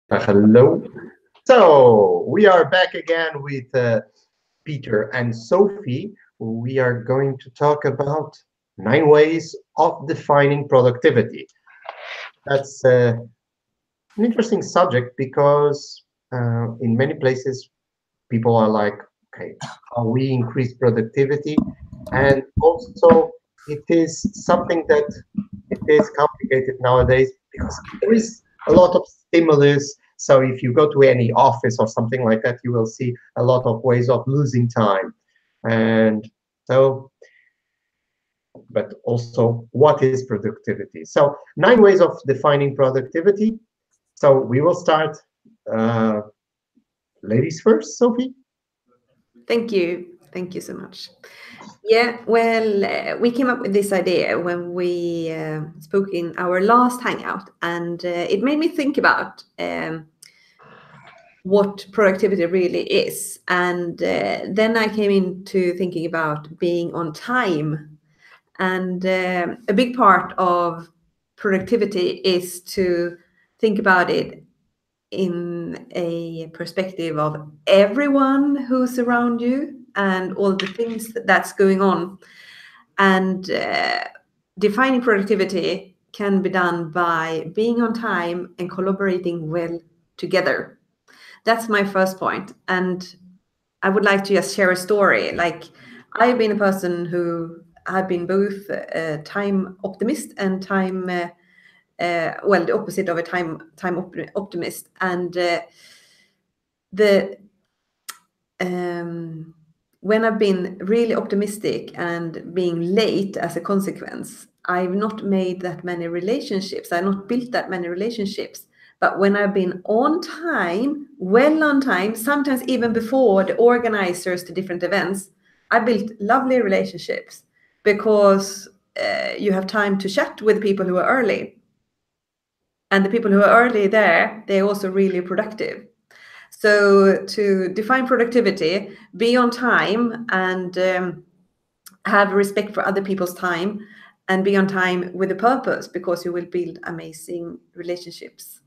Hello. So we are back again with Peter and Sophie. We are going to talk about 9 ways of defining productivity. That's an interesting subject because in many places people are like, okay, how we increase productivity, and also it is something that it is complicated nowadays because there is a lot of stimulus. So if you go to any office or something like that, you will see a lot of ways of losing time. And so, but also, what is productivity? So 9 ways of defining productivity. So we will start. Uh, Ladies first, Sophie. Thank you. Thank you so much. Yeah, well, we came up with this idea when we spoke in our last hangout, and it made me think about what productivity really is. And then I came into thinking about being on time. And a big part of productivity is to think about it in a perspective of everyone who's around you and all the things that's going on. And defining productivity can be done by being on time and collaborating well together. That's my first point. And I would like to just share a story. Like, I've been a person who have been both a time optimist and the opposite of a optimist. And the when I've been really optimistic and being late as a consequence, I've not made that many relationships. I've not built that many relationships. But when I've been on time, well on time, sometimes even before the organizers to different events, I built lovely relationships because you have time to chat with people who are early. And the people who are early there, they're also really productive. So to define productivity, be on time and have respect for other people's time and be on time with a purpose, because you will build amazing relationships.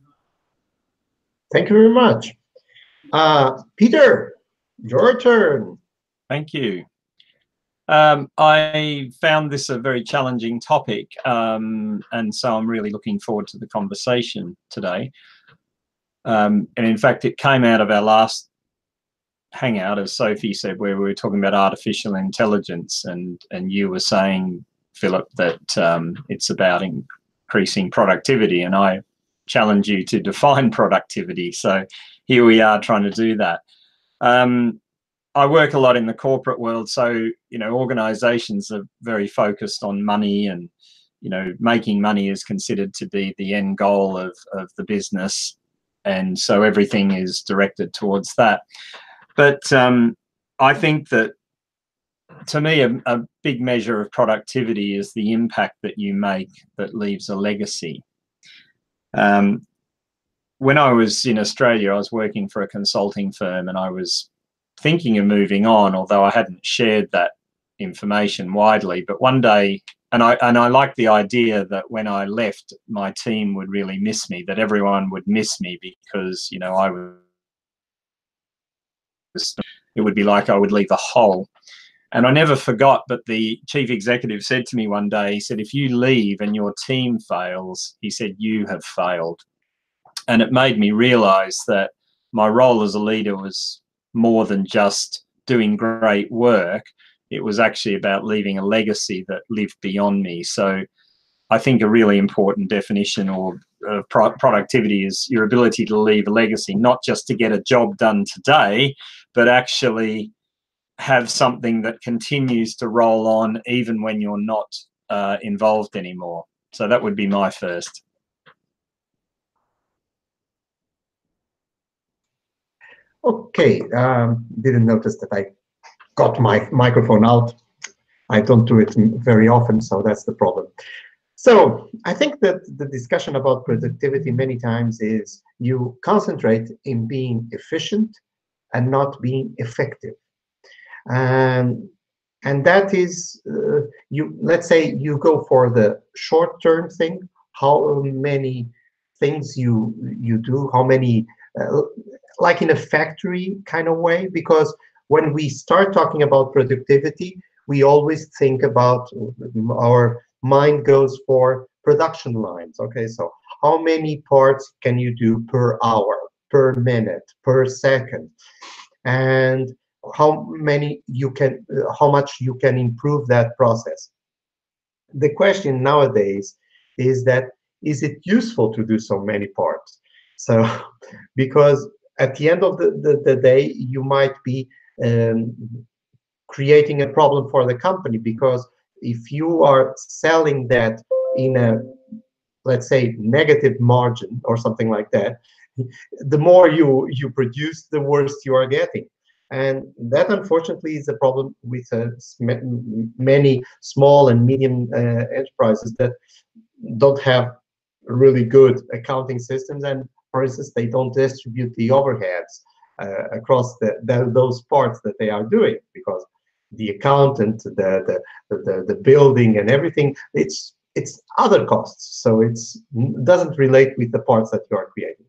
Thank you very much. Peter, your turn. Thank you. I found this a very challenging topic, and so I'm really looking forward to the conversation today. And in fact, it came out of our last hangout, as Sophie said, where we were talking about artificial intelligence, and you were saying, Philip, that it's about increasing productivity, and I challenge you to define productivity. So here we are trying to do that. I work a lot in the corporate world, so organizations are very focused on money, and making money is considered to be the end goal of the business, and so everything is directed towards that. But I think that, to me, a big measure of productivity is the impact that you make that leaves a legacy. When I was in Australia, I was working for a consulting firm, and I was thinking of moving on, although I hadn't shared that information widely. But one day, and I liked the idea that when I left, my team would really miss me, that everyone would miss me, because I was, it would be like I would leave a hole. And I never forgot, but the chief executive said to me one day, he said, if you leave and your team fails, he said, you have failed. And it made me realize that my role as a leader was more than just doing great work. It was actually about leaving a legacy that lived beyond me. So I think a really important definition of productivity is your ability to leave a legacy, not just to get a job done today, but actually have something that continues to roll on even when you're not involved anymore. So that would be my first. Okay, didn't notice that I got my microphone out. I don't do it very often, so that's the problem. So I think that the discussion about productivity many times is you concentrate in being efficient and not being effective. And that is, let's say you go for the short-term thing, how many things you do, how many, like in a factory kind of way, because when we start talking about productivity, we always think about, our mind goes for production lines. Okay, so how many parts can you do per hour, per minute, per second, and how much you can improve that process. The question nowadays is that, is it useful to do so many parts? So because at the end of the day, you might be um, creating a problem for the company, because if you are selling that in a, let's say, negative margin or something like that, the more you produce, the worse you are getting. And that, unfortunately, is a problem with many small and medium enterprises that don't have really good accounting systems, and for instance, they don't distribute the overheads across those parts that they are doing, because the accountant, the building and everything, it's other costs, so it doesn't relate with the parts that you are creating.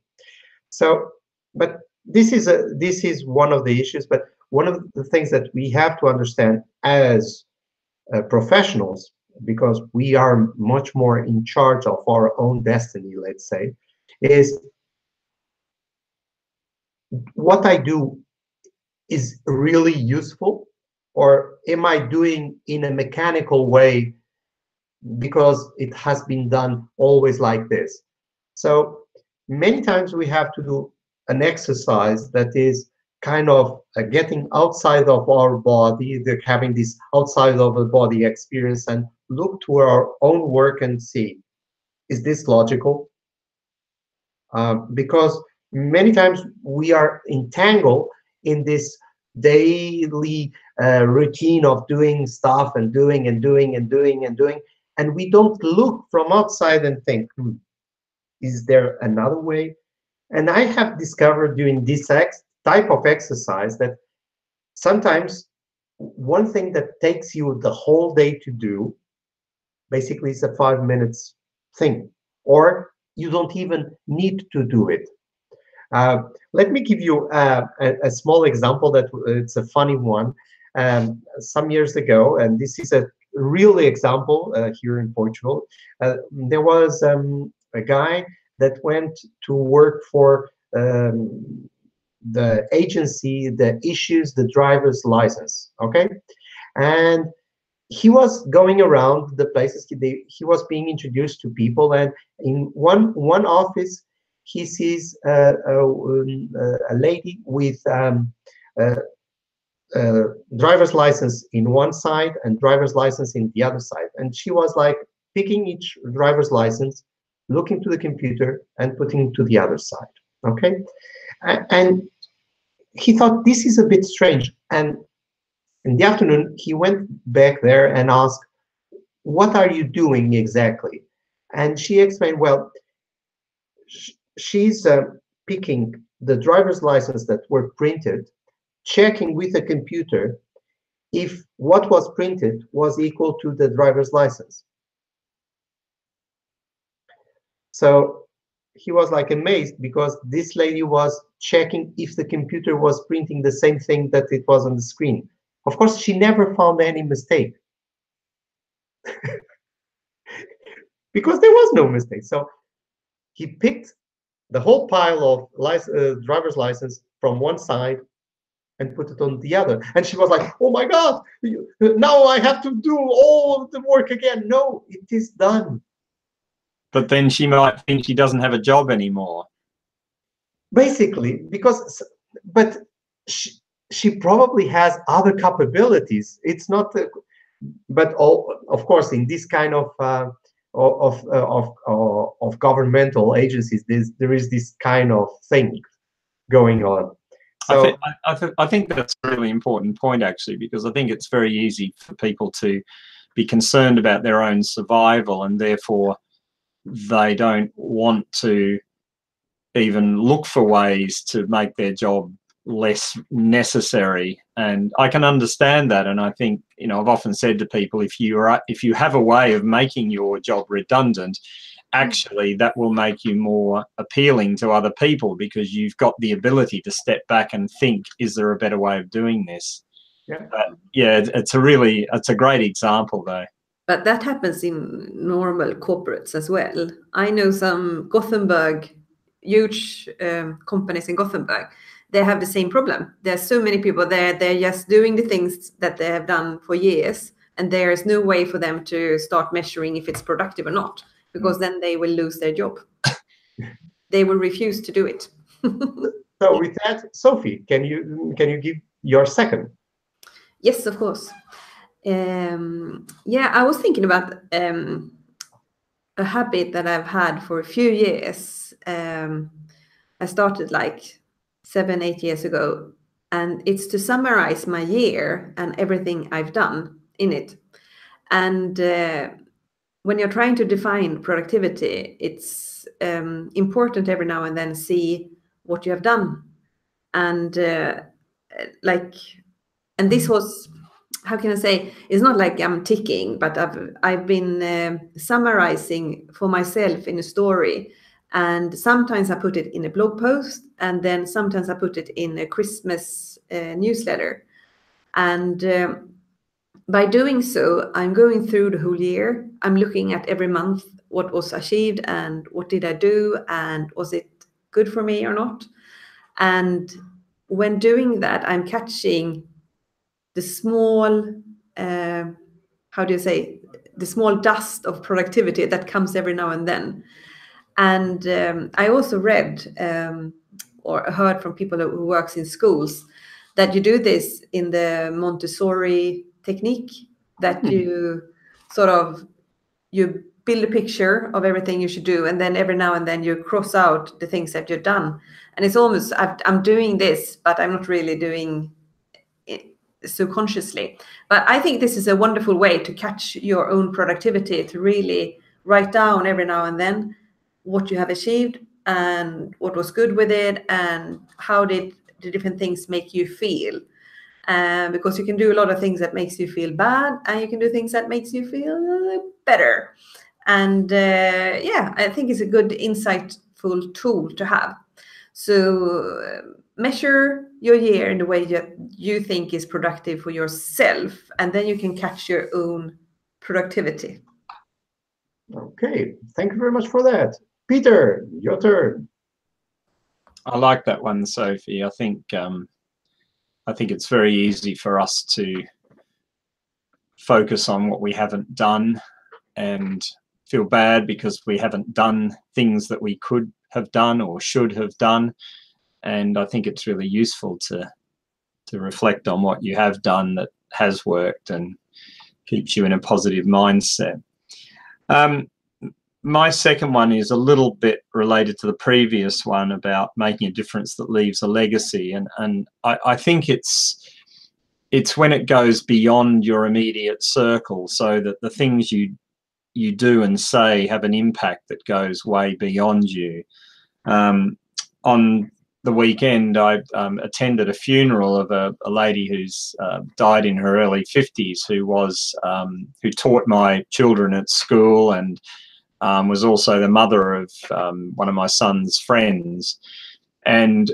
So, but this is one of the issues. But one of the things that we have to understand as professionals, because we are much more in charge of our own destiny, let's say, is what I do is really useful, or am I doing in a mechanical way because it has been done always like this? So many times we have to do an exercise that is kind of getting outside of our body, having this outside of the body experience, and look to our own work and see, is this logical? Because many times we are entangled in this daily routine of doing stuff and doing and doing and doing and doing, and we don't look from outside and think, is there another way? And I have discovered during this type of exercise that sometimes one thing that takes you the whole day to do basically is a 5 minutes thing, or you don't even need to do it. Let me give you a small example that it's a funny one. Some years ago, and this is a real example here in Portugal, there was a guy that went to work for the agency that issues the driver's license, okay? And he was going around the places, he was being introduced to people, and in one office, he sees a lady with driver's license in one side and driver's license in the other side. And she was like picking each driver's license, looking to the computer and putting it to the other side, okay? And he thought, this is a bit strange. And in the afternoon, he went back there and asked, what are you doing exactly? And she explained, well, she's picking the driver's license that were printed, checking with the computer if what was printed was equal to the driver's license. So he was like amazed, because this lady was checking if the computer was printing the same thing that it was on the screen. Of course, she never found any mistake because there was no mistake. So he picked the whole pile of driver's license from one side and put it on the other. And she was like, oh my God, now I have to do all of the work again. No, it is done. But then she might think she doesn't have a job anymore. Basically, because, but she probably has other capabilities. It's not, but of course, in this kind of governmental agencies, there is this kind of thing going on. So I think that's a really important point, actually, because I think it's very easy for people to be concerned about their own survival, and therefore they don't want to even look for ways to make their job less necessary. And I can understand that. And I think, you know, I've often said to people, if you have a way of making your job redundant actually that will make you more appealing to other people because you've got the ability to step back and think, is there a better way of doing this? Yeah. Yeah, it's a great example though. But that happens in normal corporates as well. I know some Gothenburg, huge companies in Gothenburg, they have the same problem. There's so many people there, they're just doing the things that they have done for years, and there is no way for them to start measuring if it's productive or not, because then they will lose their job. They will refuse to do it. So with that, Sophie, can you give your second? Yes, of course. Yeah, I was thinking about a habit that I've had for a few years. I started like 7-8 years ago, and it's to summarize my year and everything I've done in it. And when you're trying to define productivity, it's important every now and then see what you have done. And and this was, how can I say, it's not like I'm ticking, but I've been summarizing for myself in a story. And sometimes I put it in a blog post, and then sometimes I put it in a Christmas newsletter. And by doing so, I'm going through the whole year. I'm looking at every month what was achieved and what did I do and was it good for me or not. And when doing that, I'm catching the small, how do you say, the small dust of productivity that comes every now and then. And I also read or heard from people who works in schools that you do this in the Montessori technique, that you sort of, you build a picture of everything you should do, and then every now and then you cross out the things that you've done. And it's almost, I'm doing this, but I'm not really doing it so consciously. But I think this is a wonderful way to catch your own productivity, to really write down every now and then what you have achieved and what was good with it, and how did the different things make you feel. Because you can do a lot of things that makes you feel bad, and you can do things that makes you feel better. And yeah, I think it's a good insightful tool to have. So measure your year in the way that you think is productive for yourself, and then you can catch your own productivity. Okay, thank you very much for that. Peter, your turn. I like that one, Sophie. I think it's very easy for us to focus on what we haven't done and feel bad because we haven't done things that we could have done or should have done. And I think it's really useful to reflect on what you have done that has worked and keeps you in a positive mindset. My second one is a little bit related to the previous one about making a difference that leaves a legacy. And I think it's when it goes beyond your immediate circle, so that the things you do and say have an impact that goes way beyond you. On the weekend, I attended a funeral of a lady who's died in her early 50s, who taught my children at school and was also the mother of one of my son's friends. And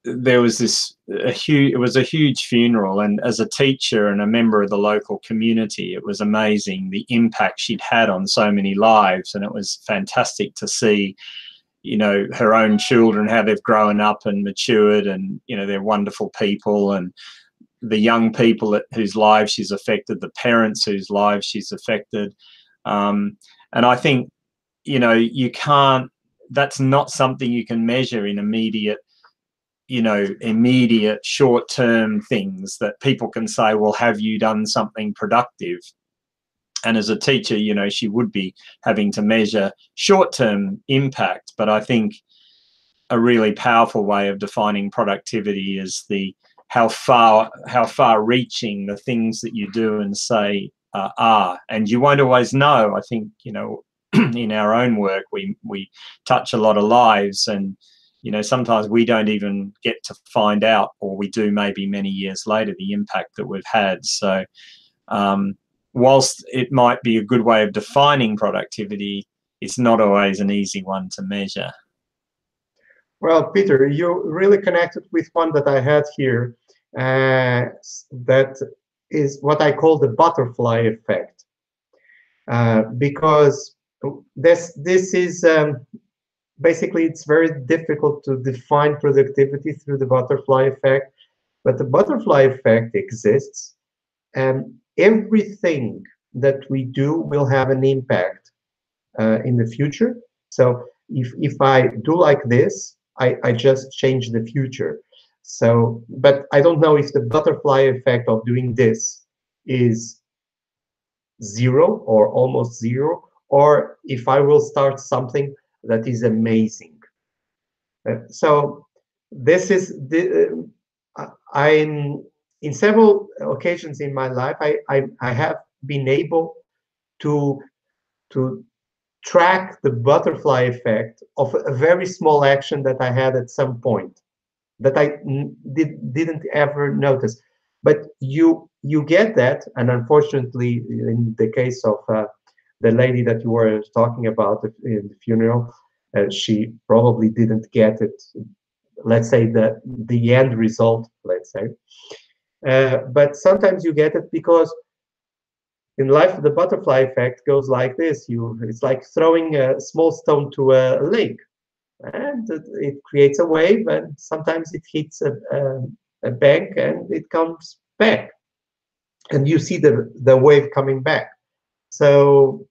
there was it was a huge funeral, and as a teacher and a member of the local community, it was amazing the impact she'd had on so many lives. And it was fantastic to see, you know, her own children, how they've grown up and matured, and, you know, they're wonderful people, and the young people whose lives she's affected, the parents whose lives she's affected. And I think, you know, that's not something you can measure in immediate short-term things that people can say, well, have you done something productive? And as a teacher, you know, she would be having to measure short-term impact. But I think a really powerful way of defining productivity is how far-reaching the things that you do and say are. And you won't always know. I think, you know, in our own work, we touch a lot of lives, and, you know, sometimes we don't even get to find out, or we do maybe many years later, the impact that we've had. So whilst it might be a good way of defining productivity, it's not always an easy one to measure. Well, Peter, you really connected with one that I had here. That is what I call the butterfly effect, because this is basically, it's very difficult to define productivity through the butterfly effect, but the butterfly effect exists, and everything that we do will have an impact in the future. So if I do like this, I just change the future. So, but I don't know if the butterfly effect of doing this is zero or almost zero, or if I will start something that is amazing. So this is the I'm in several occasions in my life I have been able to to track the butterfly effect of a very small action that I had at some point that I didn't ever notice. But you get that, and unfortunately, in the case of the lady that you were talking about in the funeral, she probably didn't get it. Let's say the end result. Let's say, but sometimes you get it because in life the butterfly effect goes like this. It's like throwing a small stone to a lake, and it creates a wave, and sometimes it hits a bank and it comes back, and you see the wave coming back. So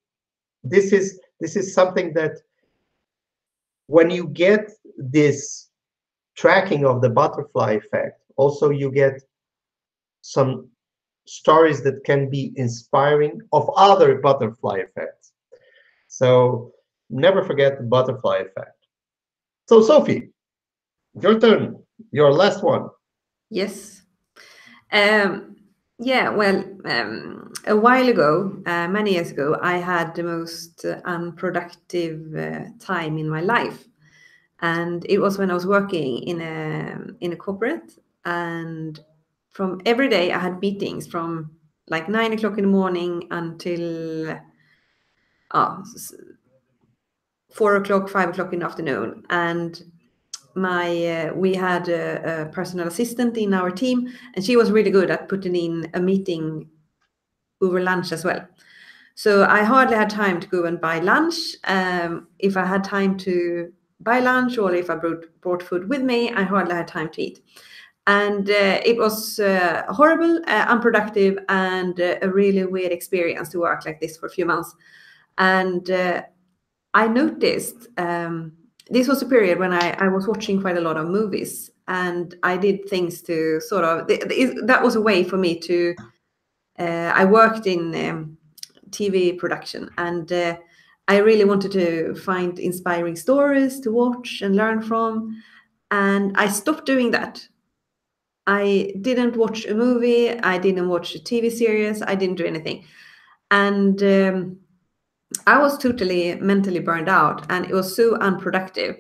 this is something that when you get this tracking of the butterfly effect, also you get some stories that can be inspiring of other butterfly effects. So never forget the butterfly effect. So Sophie, your turn, your last one. Yes. Yeah, well, a while ago, many years ago, I had the most unproductive time in my life. And it was when I was working in a corporate, and from every day I had meetings from like 9 o'clock in the morning until 4 o'clock, 5 o'clock in the afternoon. And we had a personal assistant in our team, and she was really good at putting in a meeting over lunch as well. So I hardly had time to go and buy lunch. If I had time to buy lunch, or if I brought food with me, I hardly had time to eat. And it was horrible, unproductive, and a really weird experience to work like this for a few months. And I noticed this was a period when I was watching quite a lot of movies, and I did things to sort of, that was a way for me to, I worked in TV production, and I really wanted to find inspiring stories to watch and learn from. And I stopped doing that. I didn't watch a movie, I didn't watch a TV series, I didn't do anything. And I was totally mentally burned out, and it was so unproductive.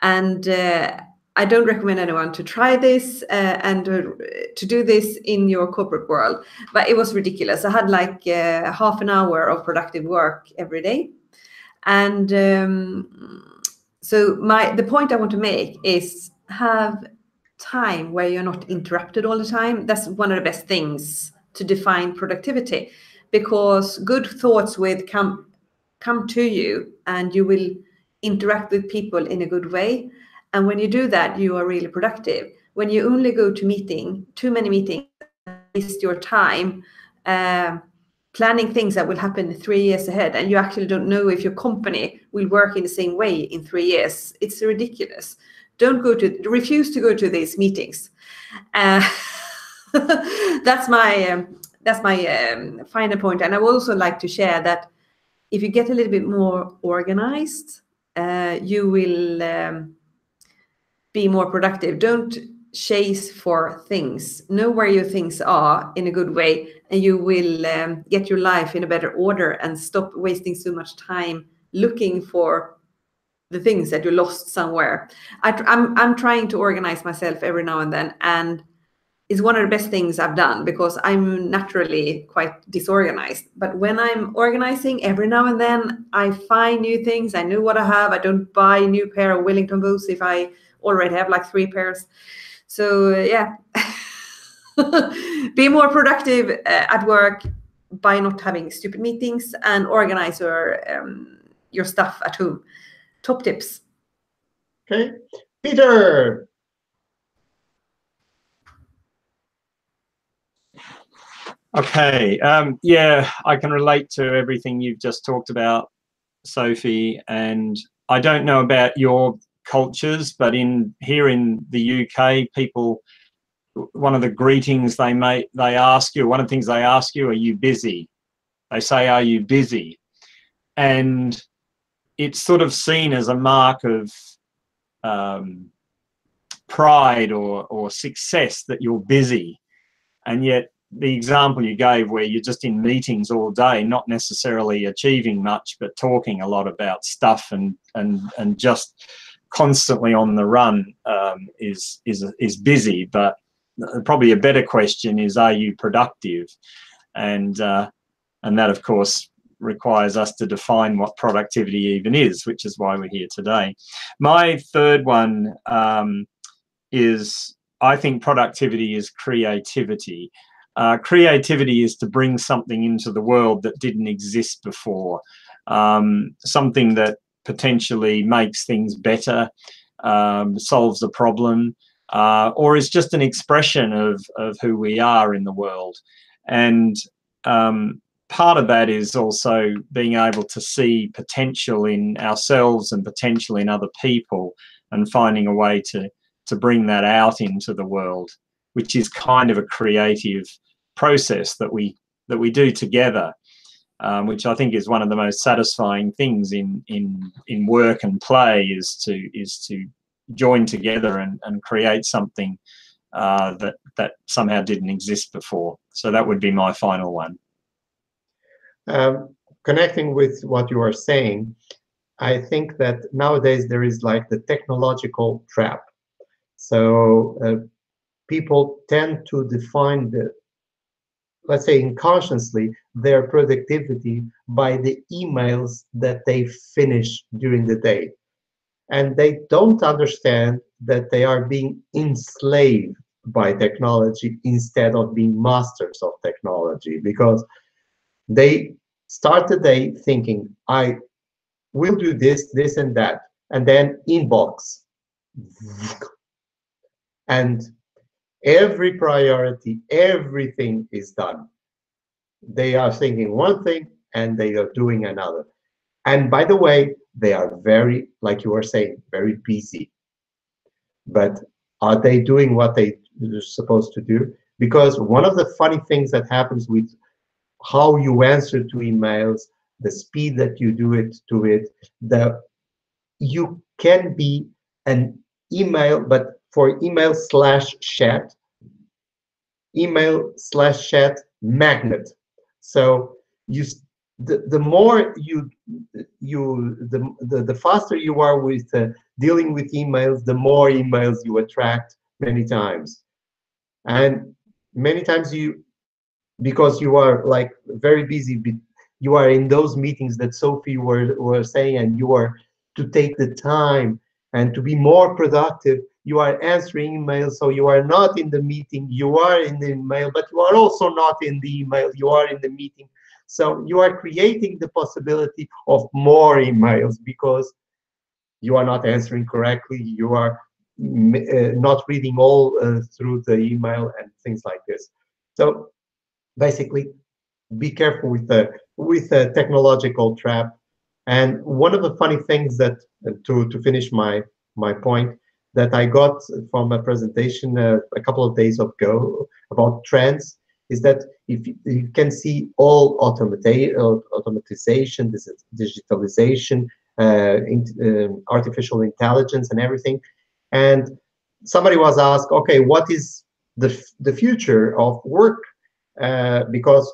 And I don't recommend anyone to try this and to do this in your corporate world, but it was ridiculous. I had like half an hour of productive work every day. And so the point I want to make is have time where you're not interrupted all the time. That's one of the best things to define productivity, because good thoughts will come to you, and you will interact with people in a good way. And when you do that, you are really productive. When you only go to too many meetings, and waste your time planning things that will happen 3 years ahead, and you actually don't know if your company will work in the same way in 3 years, it's ridiculous. Refuse to go to these meetings. That's my final point. And I would also like to share that if you get a little bit more organized, you will be more productive. Don't chase for things. Know where your things are in a good way, and you will get your life in a better order and stop wasting so much time looking for the things that you lost somewhere. I'm trying to organize myself every now and then, and is one of the best things I've done, because I'm naturally quite disorganized. But when I'm organizing, every now and then I find new things. I know what I have. I don't buy a new pair of Wellington boots if I already have like 3 pairs. So yeah, be more productive at work by not having stupid meetings, and organize your stuff at home. Top tips. Okay, Peter. Okay, yeah, I can relate to everything you've just talked about, Sophie, and I don't know about your cultures, but here in the UK, people, one of the greetings they ask you, one of the things they ask you, are you busy? They say, are you busy? And it's sort of seen as a mark of pride or success that you're busy. And yet the example you gave, where you're just in meetings all day, not necessarily achieving much, but talking a lot about stuff and just constantly on the run, is busy. But probably a better question is, are you productive? And that, of course, requires us to define what productivity even is, which is why we're here today. My third one is, I think productivity is creativity. Creativity is to bring something into the world that didn't exist before, something that potentially makes things better, solves a problem, or is just an expression of who we are in the world. And part of that is also being able to see potential in ourselves and potential in other people, and finding a way to bring that out into the world, which is kind of a creative process that we do together, which I think is one of the most satisfying things in work and play, is to join together and create something that somehow didn't exist before. So that would be my final one. Connecting with what you are saying, I think that nowadays there is like the technological trap. So people tend to define let's say unconsciously, their productivity by the emails that they finish during the day. And they don't understand that they are being enslaved by technology instead of being masters of technology, because they start the day thinking, I will do this, this, and that, and then inbox. And every priority, everything is done. They are thinking one thing and they are doing another. And by the way, they are very, like you were saying, very busy. But are they doing what they are supposed to do? Because one of the funny things that happens with how you answer to emails, the speed that you do it to it, you can be an email, but for email/chat magnet. So the more the faster you are with dealing with emails, the more emails you attract many times. And many times because you are like very busy, you are in those meetings that Sophie were saying, and you are to take the time and to be more productive. You are answering emails, so you are not in the meeting, you are in the email, but you are also not in the email, you are in the meeting. So you are creating the possibility of more emails because you are not answering correctly, you are not reading all through the email and things like this. So basically, be careful with the technological trap. And one of the funny things that, to finish my point, that I got from a presentation a couple of days ago about trends, is that if you can see all automatization, digitalization, artificial intelligence, and everything, and somebody was asked, okay, what is the future of work? Because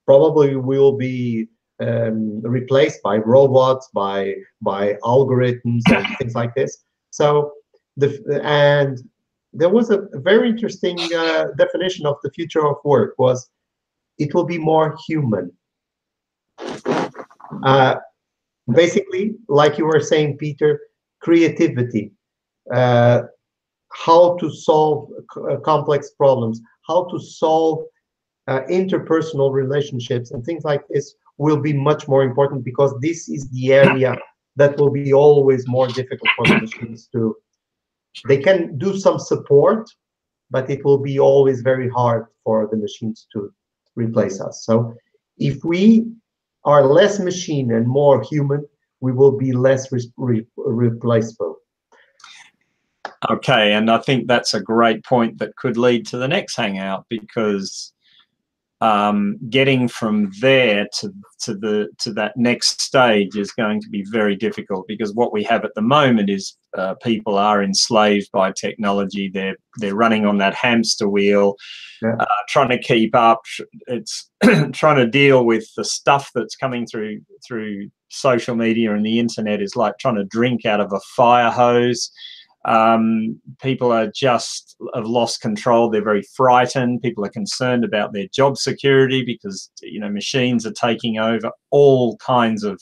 probably will be replaced by robots, by algorithms and things like this. So and there was a very interesting definition of the future of work was it will be more human. Basically, like you were saying, Peter, creativity, how to solve complex problems, how to solve interpersonal relationships and things like this will be much more important, because this is the area that will be always more difficult for the machines to. They can do some support, but it will be always very hard for the machines to replace us. So if we are less machine and more human, we will be less replaceable. Okay, and I think that's a great point that could lead to the next hangout, because getting from there to that next stage is going to be very difficult, because what we have at the moment is people are enslaved by technology. They're running on that hamster wheel, trying to keep up. It's trying to deal with the stuff that's coming through social media and the internet is like trying to drink out of a fire hose. People are just have lost control. They're very frightened. People are concerned about their job security because, you know, machines are taking over all kinds of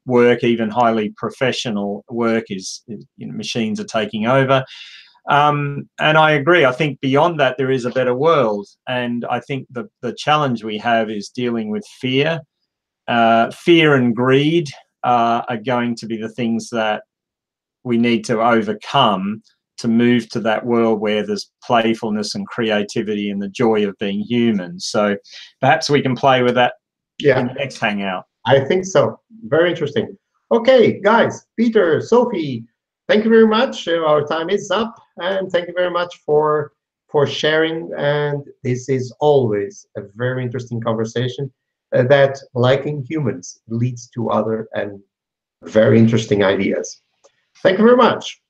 work, even highly professional work is you know, machines are taking over. And I agree. I think beyond that, there is a better world. And I think the challenge we have is dealing with fear. Fear and greed are going to be the things that we need to overcome to move to that world where there's playfulness and creativity and the joy of being human. So perhaps we can play with that in the next hangout. I think so. Very interesting. Okay, guys, Peter, Sophie, thank you very much. Our time is up, and thank you very much for sharing. And this is always a very interesting conversation that, liking humans, leads to other and very interesting ideas. Thank you very much.